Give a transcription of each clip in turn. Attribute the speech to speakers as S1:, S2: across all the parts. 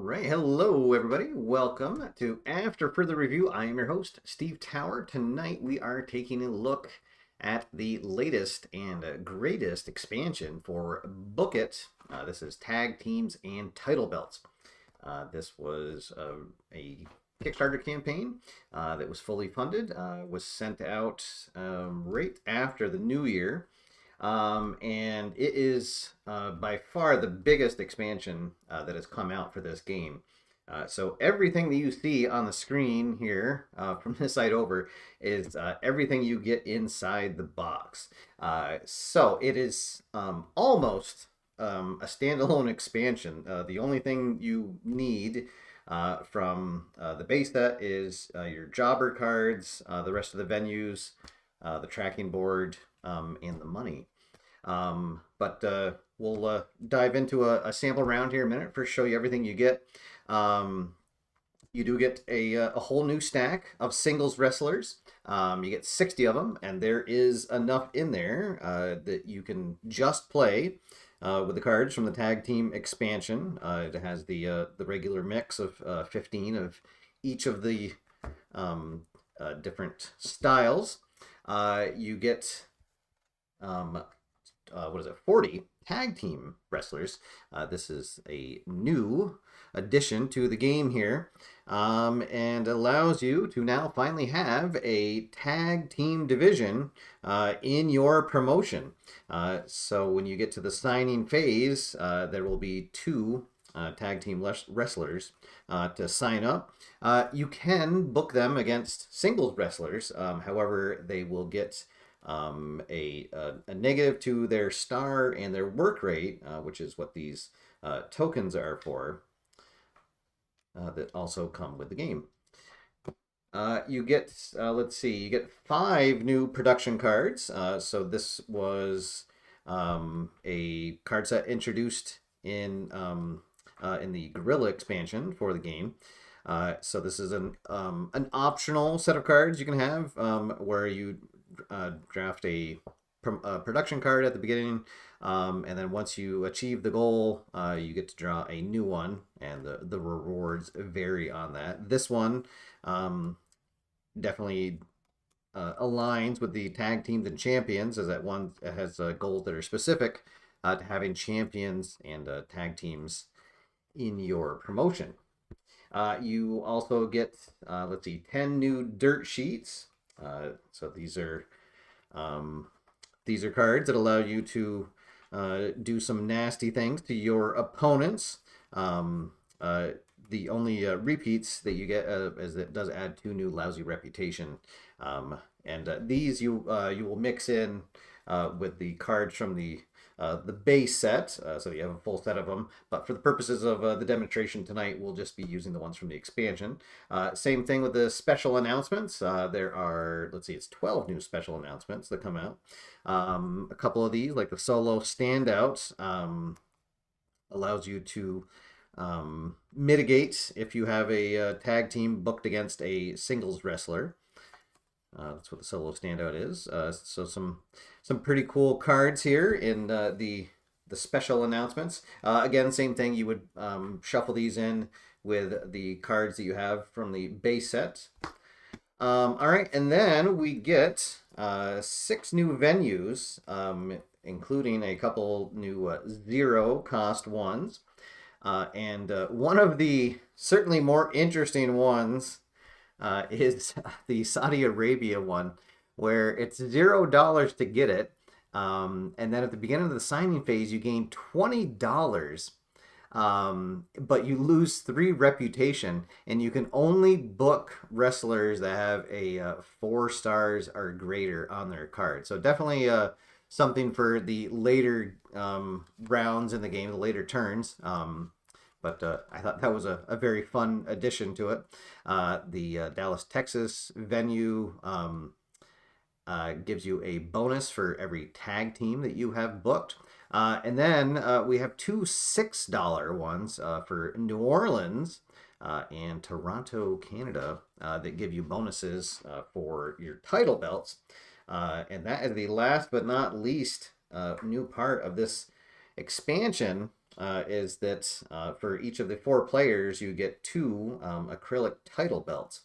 S1: right, hello everybody. Welcome to After Further Review. I am your host, Steve Tower. Tonight we are taking a look at the latest and greatest expansion for Book It. This is Tag Teams and Title Belts. This was a Kickstarter campaign that was fully funded, was sent out right after the new year. And it is by far the biggest expansion that has come out for this game. So everything that you see on the screen here from this side over is everything you get inside the box. So it is almost a standalone expansion. The only thing you need from the base set is your jobber cards, the rest of the venues, the tracking board, and the money. But we'll dive into a sample round here in a minute. First, show you everything you get. You do get a whole new stack of singles wrestlers. You get 60 of them, and there is enough in there that you can just play with the cards from the tag team expansion. It has the regular mix of 15 of each of the different styles. You get 40 tag team wrestlers. This is a new addition to the game here, and allows you to now finally have a tag team division in your promotion. So when you get to the signing phase, there will be two tag team wrestlers to sign up. You can book them against singles wrestlers. However, they will get a negative to their star and their work rate, which is what these tokens are for, that also come with the game. You get, let's see, you get 5 new production cards. So this was a card set introduced in the Gorilla expansion for the game. So this is an optional set of cards you can have where you draft a production card at the beginning, and then once you achieve the goal, you get to draw a new one, and the rewards vary on that. This one definitely aligns with the tag teams and champions, as that one has goals that are specific to having champions and tag teams in your promotion. You also get, let's see, 10 new dirt sheets. So these are cards that allow you to do some nasty things to your opponents. The only repeats that you get is it does add 2 new lousy reputation, and these you will mix in with the cards from the base set, so you have a full set of them. But for the purposes of the demonstration tonight, we'll just be using the ones from the expansion. Same thing with the special announcements. There are, let's see, it's 12 new special announcements that come out. A couple of these, like the solo standout, allows you to mitigate if you have a tag team booked against a singles wrestler. That's what the solo standout is. So some pretty cool cards here in the special announcements. Again, same thing. You would shuffle these in with the cards that you have from the base set. All right, and then we get 6 new venues, including a couple new 0-cost ones. And one of the certainly more interesting ones is the Saudi Arabia one, where it's $0 to get it, and then at the beginning of the signing phase you gain $20, but you lose 3 reputation, and you can only book wrestlers that have a 4 stars or greater on their card. So definitely something for the later rounds in the game, the later turns. But I thought that was a very fun addition to it. The Dallas, Texas venue gives you a bonus for every tag team that you have booked. And then we have 2 $6 ones for New Orleans and Toronto, Canada, that give you bonuses for your title belts. And that is the last but not least new part of this expansion. is that for each of the 4 players, you get 2 acrylic title belts.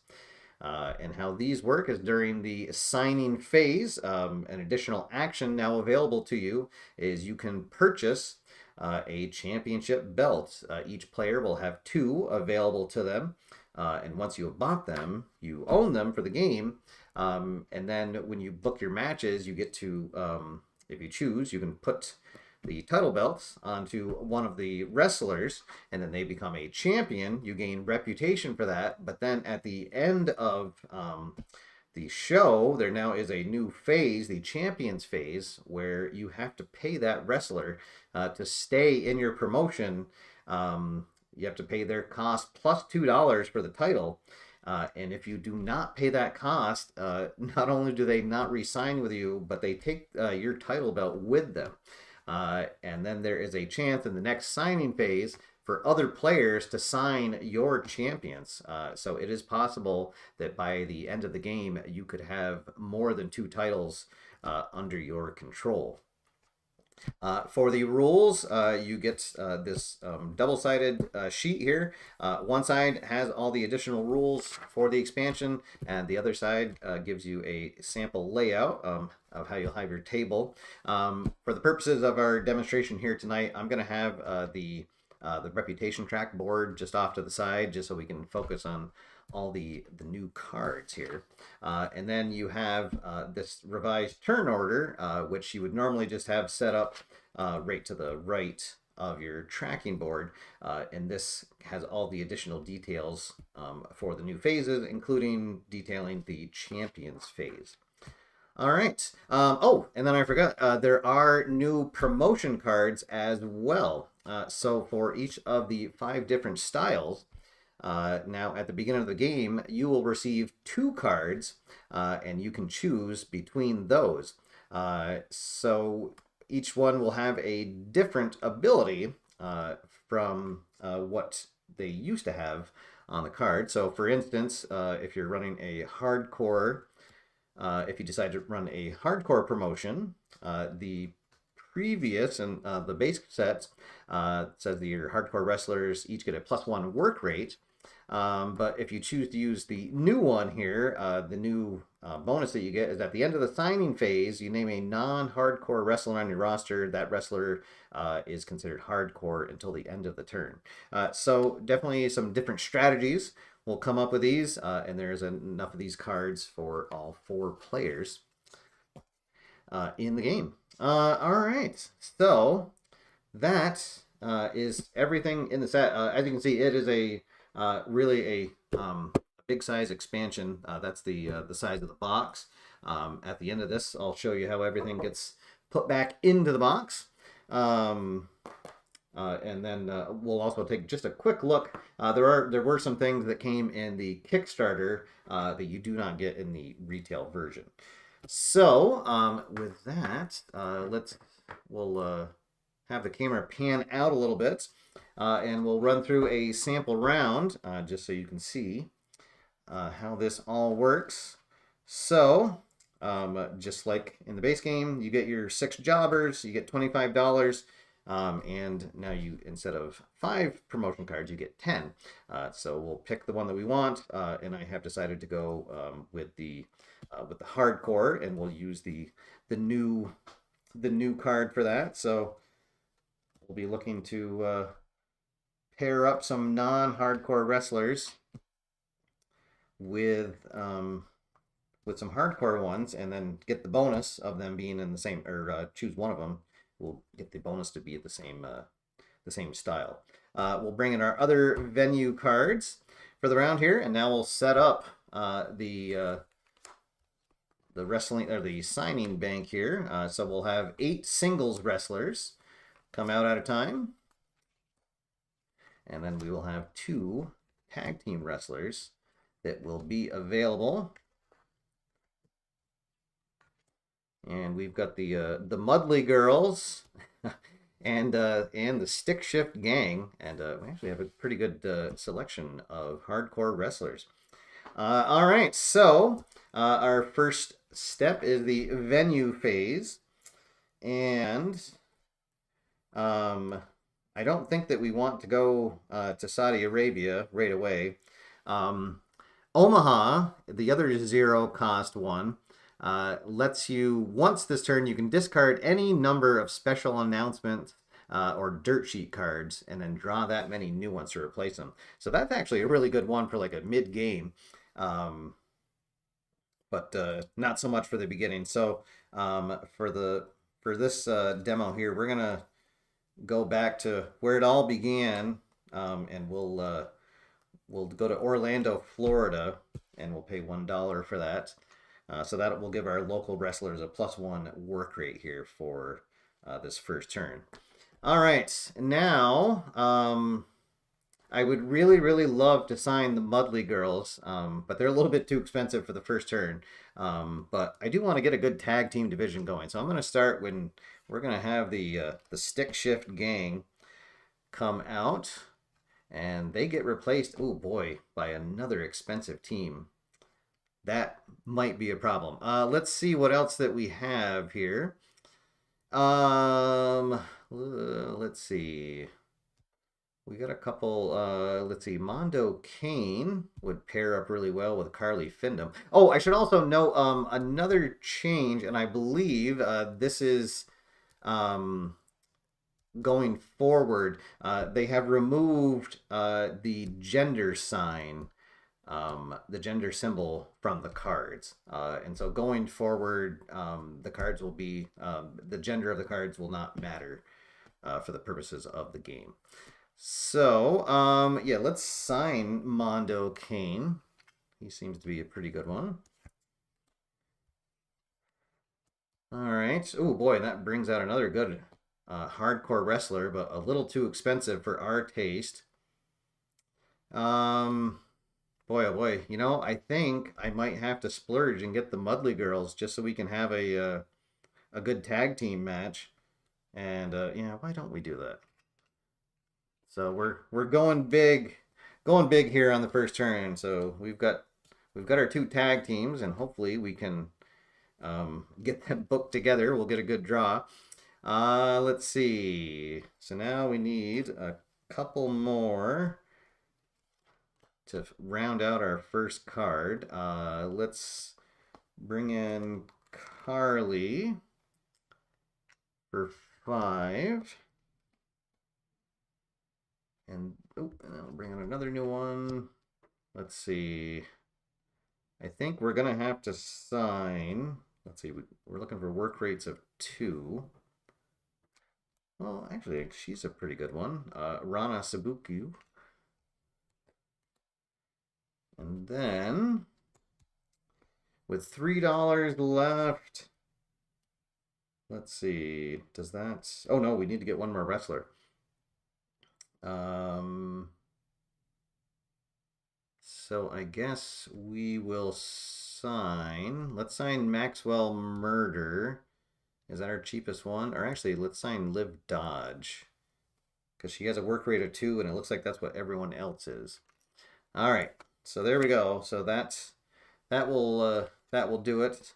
S1: And how these work is during the signing phase, an additional action now available to you is you can purchase a championship belt. Each player will have 2 available to them. And once you have bought them, you own them for the game. And then when you book your matches, you get to, if you choose, you can put the title belts onto one of the wrestlers, and then they become a champion. You gain reputation for that. But then at the end of the show, there now is a new phase, the champions phase, where you have to pay that wrestler to stay in your promotion. You have to pay their cost plus $2 for the title. And if you do not pay that cost, not only do they not re-sign with you, but they take your title belt with them. And then there is a chance in the next signing phase for other players to sign your champions. So it is possible that by the end of the game, you could have more than 2 titles under your control. For the rules, you get this double-sided sheet here. One side has all the additional rules for the expansion, and the other side gives you a sample layout of how you'll have your table. For the purposes of our demonstration here tonight, I'm going to have the reputation track board just off to the side, just so we can focus on all the new cards here. And then you have this revised turn order, which you would normally just have set up right to the right of your tracking board. And this has all the additional details for the new phases, including detailing the champions phase. All right. Oh, and then I forgot, there are new promotion cards as well. So for each of the 5 different styles, now at the beginning of the game, you will receive 2 cards, and you can choose between those. So each one will have a different ability from what they used to have on the card. So for instance, if you're running a hardcore, if you decide to run a hardcore promotion, the previous and the base sets says that your hardcore wrestlers each get a +1 work rate. But if you choose to use the new one here, the new bonus that you get is at the end of the signing phase, you name a non-hardcore wrestler on your roster. That wrestler is considered hardcore until the end of the turn. So definitely some different strategies will come up with these, and there's enough of these cards for all 4 players in the game. All right, so that is everything in the set. As you can see, it is a really a big size expansion. That's the size of the box. At the end of this, I'll show you how everything gets put back into the box. And then we'll also take just a quick look. There were some things that came in the Kickstarter that you do not get in the retail version. So with that, we'll have the camera pan out a little bit, and we'll run through a sample round just so you can see how this all works. So just like in the base game, you get your 6 jobbers, you get $25. And now you, instead of 5 promotion cards, you get 10. So we'll pick the one that we want, and I have decided to go with the hardcore, and we'll use the new card for that. So we'll be looking to pair up some non-hardcore wrestlers with some hardcore ones, and then get the bonus of them being in the same, or choose one of them. We'll get the bonus to be the same style. We'll bring in our other venue cards for the round here, and now we'll set up the wrestling, or the signing bank here. So we'll have 8 singles wrestlers come out at a time, and then we will have 2 tag team wrestlers that will be available. And we've got the Mudley Girls and the Stick Shift Gang, and we actually have a pretty good selection of hardcore wrestlers. All right, so our first step is the venue phase, and I don't think that we want to go to Saudi Arabia right away. Um, Omaha, the other zero cost one, lets you, once this turn, you can discard any number of special announcement or dirt sheet cards and then draw that many new ones to replace them. So that's actually a really good one for like a mid game, um, but not so much for the beginning. So for this demo here, we're gonna go back to where it all began, and we'll go to Orlando, Florida, and we'll pay $1 for that. So that will give our local wrestlers a +1 work rate here for this first turn. All right, now I would really, really love to sign the Mudley girls, but they're a little bit too expensive for the first turn. But I do want to get a good tag team division going, so I'm going to start when we're going to have the Stick Shift Gang come out, and they get replaced. Oh boy, by another expensive team. That might be a problem. Let's see what else that we have here. Let's see. We got a couple. Let's see. Mondo Kane would pair up really well with Carly Findham. Oh, I should also note another change, and I believe this is um, going forward. They have removed the gender sign, the gender symbol from the cards. And so going forward, the cards will be, the gender of the cards will not matter for the purposes of the game. So, yeah, let's sign Mondo Kane. He seems to be a pretty good one. All right. Oh boy, that brings out another good hardcore wrestler, but a little too expensive for our taste. Um, Boy, oh boy, I think I might have to splurge and get the Mudley girls just so we can have a good tag team match. And yeah, why don't we do that? So we're going big here on the first turn. So we've got our two tag teams, and hopefully we can get them booked together. We'll get a good draw. Let's see. So now we need a couple more to round out our first card. Let's bring in Carly for 5. And I'll bring in another new one. Let's see. I think we're gonna have to sign. Let's see. We're looking for work rates of 2. Well, actually, she's a pretty good one. Rana Sabuku. And then with $3 left. Let's see. Does that? Oh no, we need to get one more wrestler. So I guess we will sign. Let's sign Maxwell Murder. Is that our cheapest one? Or actually, let's sign Liv Dodge, because she has a work rate of 2, and it looks like that's what everyone else is. All right. So there we go. So that will do it.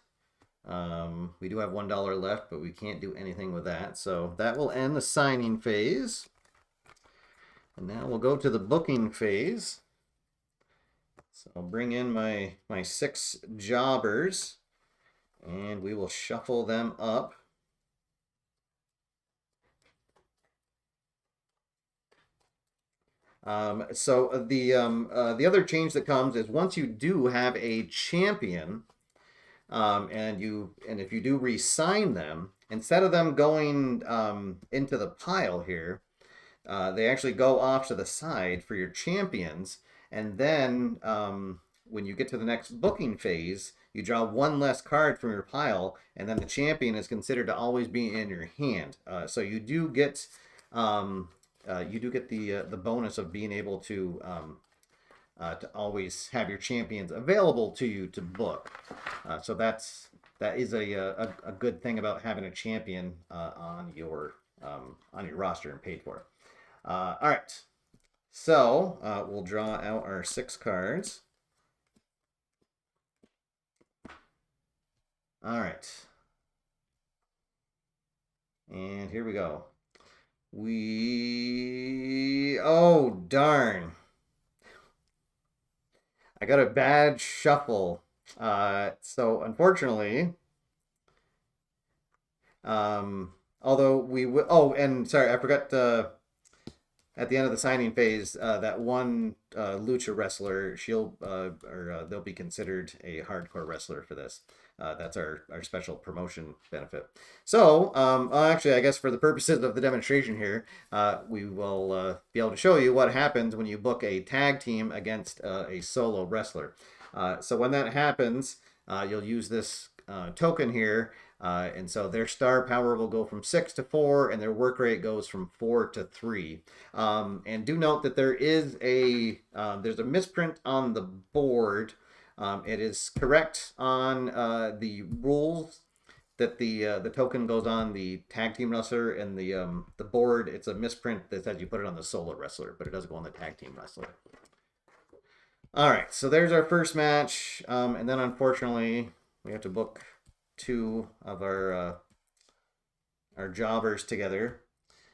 S1: We do have $1 left, but we can't do anything with that. So that will end the signing phase. And now we'll go to the booking phase. So I'll bring in my 6 jobbers, and we will shuffle them up. So the other change that comes is once you do have a champion, and if you do re-sign them, instead of them going into the pile here, they actually go off to the side for your champions, and then when you get to the next booking phase, you draw 1 less card from your pile, and then the champion is considered to always be in your hand. So you do get the bonus of being able to always have your champions available to you to book. So that is a good thing about having a champion on your roster and paid for. All right, so we'll draw out our 6 cards. All right, and here we go. Oh, darn. I got a bad shuffle. So unfortunately, although we will, oh, and sorry, I forgot at the end of the signing phase, that one lucha wrestler, they'll be considered a hardcore wrestler for this. That's our special promotion benefit. So, actually, I guess for the purposes of the demonstration here, we will be able to show you what happens when you book a tag team against a solo wrestler. So when that happens, you'll use this token here, and so their star power will go from 6 to 4, and their work rate goes from 4 to 3. And do note that there's a misprint on the board. It is correct on the rules that the token goes on the tag team wrestler, and the board, it's a misprint that says you put it on the solo wrestler, but it doesn't go on the tag team wrestler. All right, so there's our first match, and then unfortunately we have to book two of our jobbers together.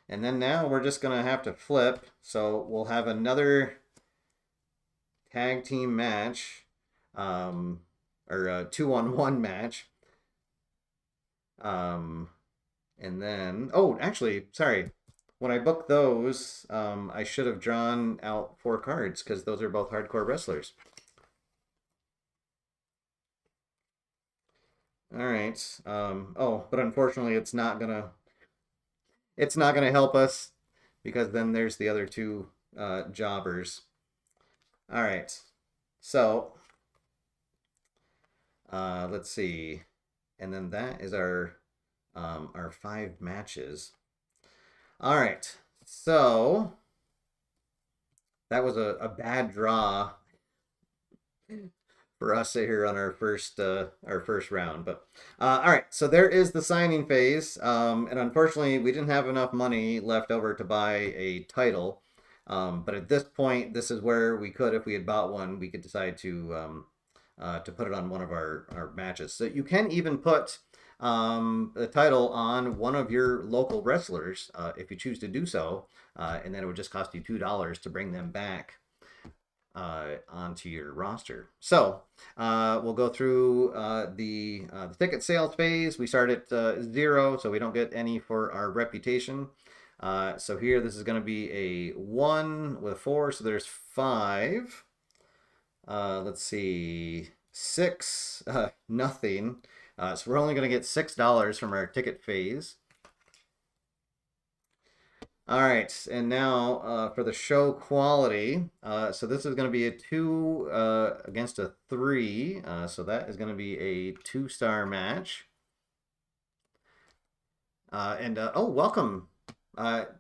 S1: And then now we're just going to have to flip. So we'll have another tag team match, or a 2-on-1 match. And then, oh, actually, sorry. When I booked those, I should have drawn out 4 cards because those are both hardcore wrestlers. All right. Oh, but unfortunately, it's not gonna help us because then there's the other two jobbers. All right. So let's see, and then that is our 5 matches. All right. So that was a bad draw for us here on our first round. But all right, so there is the signing phase, and unfortunately, we didn't have enough money left over to buy a title. But at this point, this is where we could, if we had bought one, we could decide to put it on one of our matches. So you can even put the title on one of your local wrestlers if you choose to do so, and then it would just cost you $2 to bring them back onto your roster. So we'll go through the ticket sales phase. We start at 0, so we don't get any for our reputation. So here, this is going to be a 1 with 4, so there's 5. Let's see, 6, nothing. So we're only going to get $6 from our ticket phase. All right, and now for the show quality. So this is going to be a 2 against a 3. So that is going to be a 2-star match. Oh, welcome,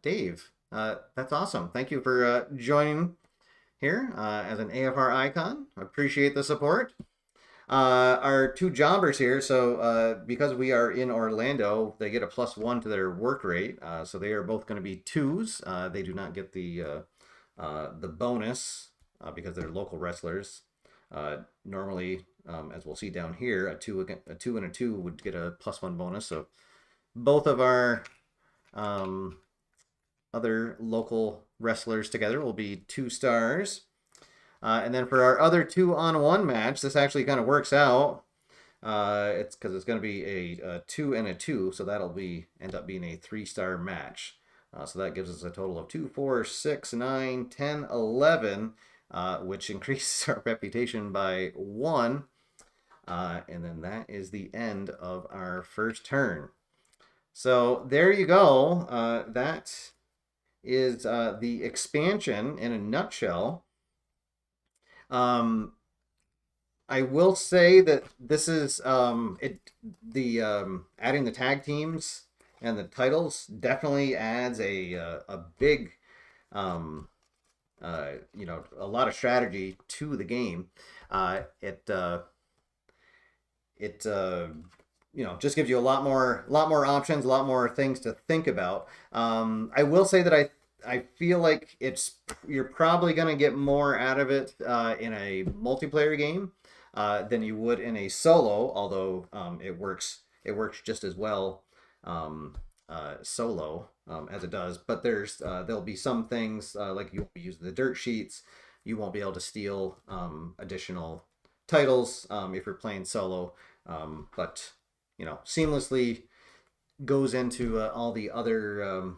S1: Dave. That's awesome. Thank you for joining here as an AFR icon. I appreciate the support. Our 2 jobbers here, so because we are in Orlando, they get a +1 to their work rate, so they are both going to be 2s. They do not get the bonus because they're local wrestlers. Normally, as we'll see down here, a 2 and a 2 would get a +1 bonus. So both of our other local wrestlers together will be 2 stars. And then for our other 2-on-1 match, this actually kind of works out. It's because it's going to be a 2 and a 2, so that'll end up being a 3-star match. So that gives us a total of 2, 4, 6, 9, 10, 11, which increases our reputation by 1. And then that is the end of our first turn. So there you go. That is the expansion in a nutshell. I will say that this is adding the tag teams and the titles definitely adds a big a lot of strategy to the game. It just gives you a lot more options, a lot more things to think about. I will say that I feel like you're probably going to get more out of it in a multiplayer game than you would in a solo, although it works just as well solo as it does, but there'll be some things like you won't be using the dirt sheets. You won't be able to steal additional titles if you're playing solo, but seamlessly goes into all the other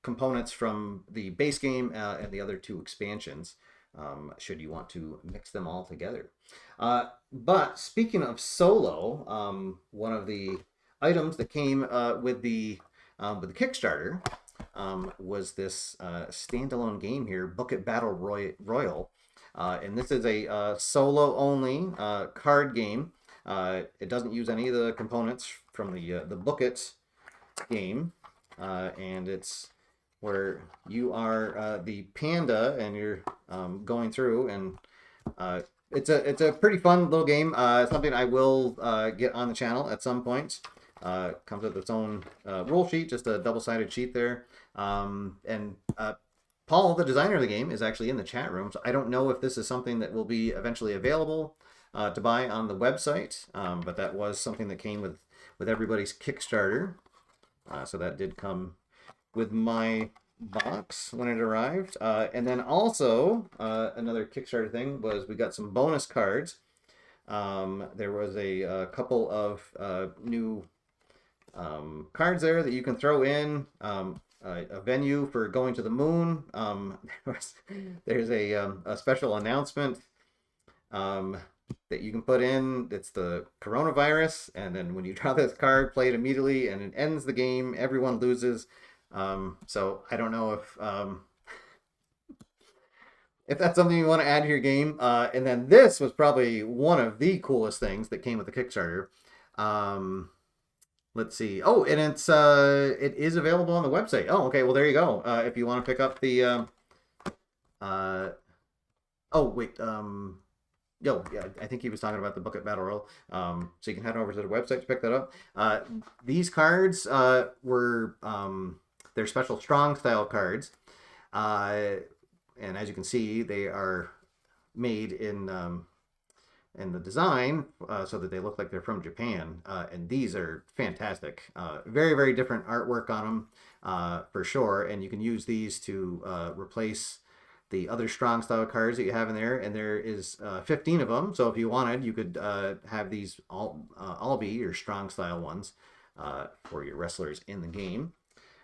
S1: components from the base game and the other two expansions. Should you want to mix them all together. But speaking of solo, one of the items that came with the Kickstarter was this standalone game here, Book It Battle Royal. And this is a solo only card game. It doesn't use any of the components from the Book It game, and it's where you are the panda and you're going through, and it's a pretty fun little game. Something I will get on the channel at some point. Comes with its own rule sheet, just a double-sided sheet there. And Paul, the designer of the game, is actually in the chat room, so I don't know if this is something that will be eventually available to buy on the website, but that was something that came with everybody's Kickstarter. So that did come with my box when it arrived. And then also another Kickstarter thing was we got some bonus cards. There was a couple of new cards there that you can throw in. A venue for going to the moon. There's a special announcement that you can put in. It's the coronavirus, and then when you draw this card, play it immediately, and it ends the game. Everyone loses. So I don't know if that's something you want to add to your game. And then this was probably one of the coolest things that came with the Kickstarter. Let's see. Oh, and it is available on the website. Oh, okay. Well, there you go. If you want to pick up the oh wait. Yo, yeah, I think he was talking about the Book It Battle Royal. So you can head over to the website to pick that up. These cards were they're special strong style cards, and as you can see, they are made in the design so that they look like they're from Japan. And these are fantastic. Very, very different artwork on them for sure. And you can use these to replace the other strong style cards that you have in there. And there is 15 of them. So if you wanted, you could have these all be your strong style ones for your wrestlers in the game.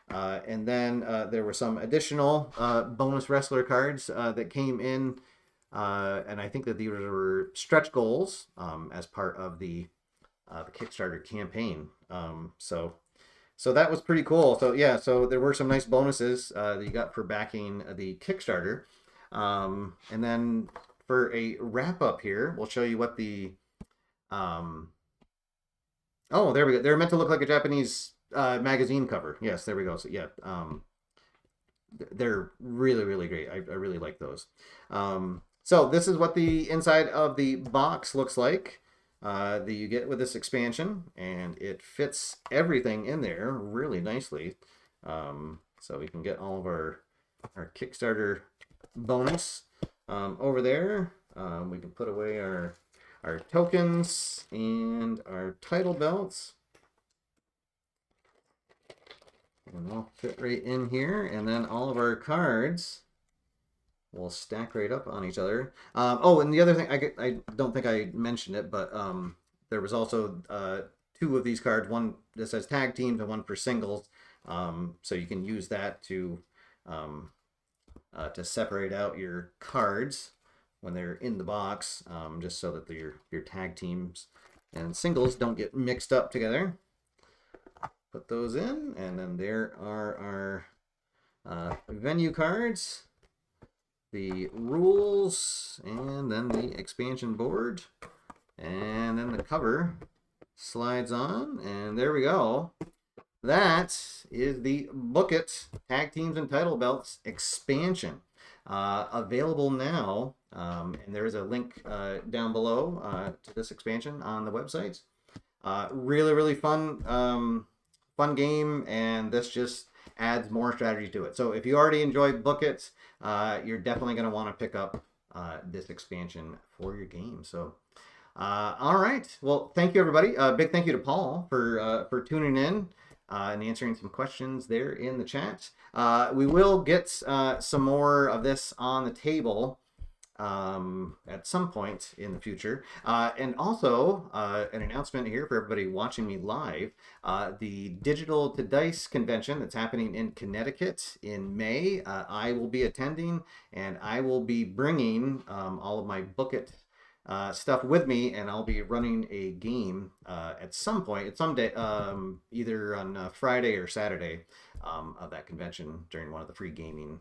S1: And then there were some additional bonus wrestler cards that came in. And I think that these were stretch goals as part of the Kickstarter campaign. So that was pretty cool. So yeah, so there were some nice bonuses that you got for backing the Kickstarter. And then for a wrap up here, we'll show you what the oh, there we go. They're meant to look like a Japanese magazine cover. Yes, there we go. So yeah, they're really, really great. I really like those. So this is what the inside of the box looks like that you get with this expansion, and it fits everything in there really nicely. So we can get all of our Kickstarter bonus over there. We can put away our tokens and our title belts. And they'll fit right in here, and then all of our cards will stack right up on each other. Oh, and the other thing, I don't think I mentioned it, but there was also two of these cards, one that says tag teams and one for singles. So you can use that to separate out your cards when they're in the box, just so that your tag teams and singles don't get mixed up together. Put those in, and then there are our venue cards, the rules, and then the expansion board, and then the cover slides on, and there we go. That is the Book It Tag Teams and Title Belts expansion, available now, and there is a link down below to this expansion on the website. Really, really fun game, and this just adds more strategy to it. So if you already enjoy Book It, you're definitely going to want to pick up this expansion for your game. So all right, well, thank you everybody. Big thank you to Paul for tuning in. and answering some questions there in the chat. We will get some more of this on the table at some point in the future. And also, an announcement here for everybody watching me live. The Digital to Dice convention that's happening in Connecticut in May, I will be attending, and I will be bringing all of my Book It stuff with me, and I'll be running a game at some point, at some day, either on Friday or Saturday of that convention during one of the free gaming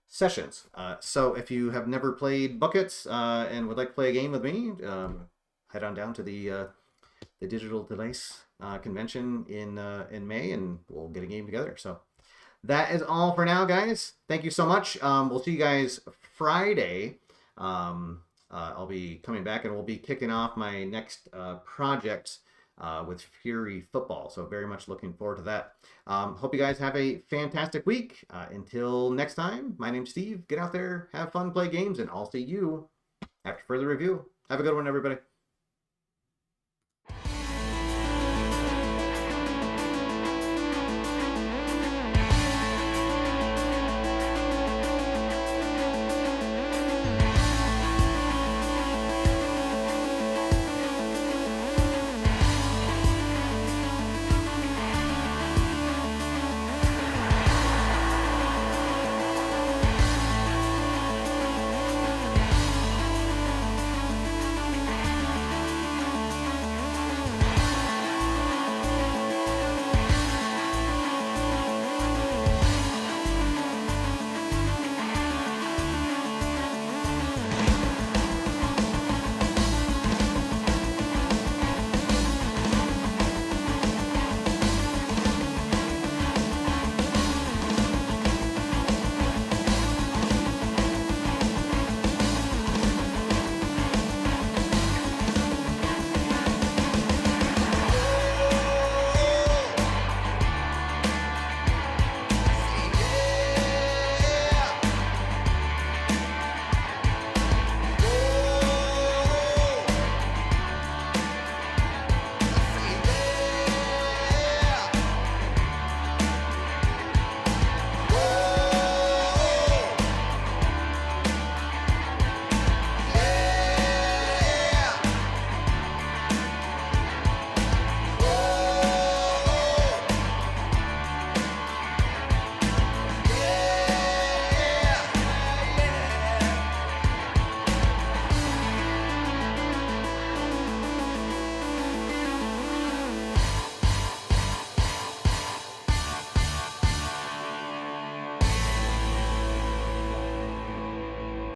S1: sessions. So if you have never played Buckets and would like to play a game with me, head on down to the Digital Dice convention in May, and we'll get a game together. So that is all for now, guys. Thank you so much. We'll see you guys Friday. I'll be coming back, and we'll be kicking off my next project with Fury Football. So very much looking forward to that. Hope you guys have a fantastic week. Until next time, my name's Steve. Get out there, have fun, play games, and I'll see you after further review. Have a good one, everybody.